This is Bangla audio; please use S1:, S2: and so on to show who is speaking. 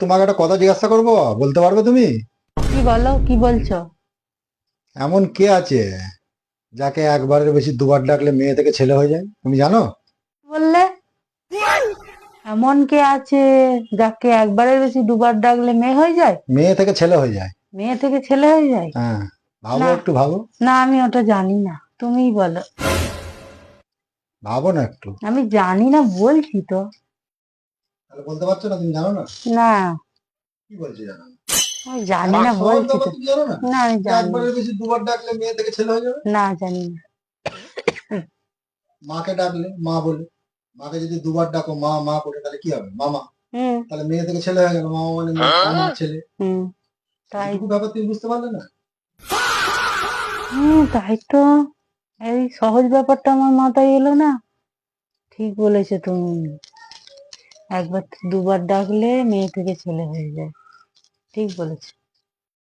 S1: তোমাকে একটা কথা জিজ্ঞাসা করবো, বলতে পারবে তুমি?
S2: কি বলো, কি বলছো?
S1: এমন কে আছে যাকে একবারের বেশি দুবার ডাকলে মেয়ে থেকে ছেলে হয়ে যায়, তুমি জানো?
S2: কি বললে? এমন কে আছে যাকে একবারের বেশি দুবার ডাকলে মেয়ে হয়ে যায়?
S1: মেয়ে থেকে ছেলে হয়ে যায়।
S2: মেয়ে থেকে ছেলে হয়ে যায়?
S1: হ্যাঁ, ভাবো
S2: না,
S1: একটু ভাবো।
S2: না, আমি ওটা জানি না, তুমিই বলো।
S1: ভাবো না একটু।
S2: আমি জানি না বলছি তো।
S1: তাহলে বলতে পারছো না, তুমি জানো না?
S2: না,
S1: কি বলছো জানো না?
S2: আমি জানি
S1: এত
S2: না
S1: সহজ
S2: বলছি
S1: ব্যাপার
S2: তো।
S1: তুমি জানো না?
S2: না, আমি
S1: যে
S2: জানি না।
S1: একবারের বেশি দুবার ডাকলে মেয়ে থেকে ছেলে হয়ে যাবে।
S2: না, জানি না।
S1: মাকে ডাকলে মা বলে, মাকে যদি দুবার ডাকো মা মা করে, তাহলে কি হবে? মামা।
S2: হুম।
S1: তাহলে মেয়ে থেকে ছেলে হয়ে গেল, মামা মানে মেয়ে, মামা ছেলে।
S2: হুম। তাই।
S1: এইটুকু ব্যাপার তুমি বুঝতে পারলে না?
S2: তাই তো। এই সহজ ব্যাপারটা আমার মাথায় এলো না। ঠিক বলেছো তুমি। একবার দুবার ডাকলে মেয়ে থেকে ছেলে হয়ে যায়। ঠিক বলেছো।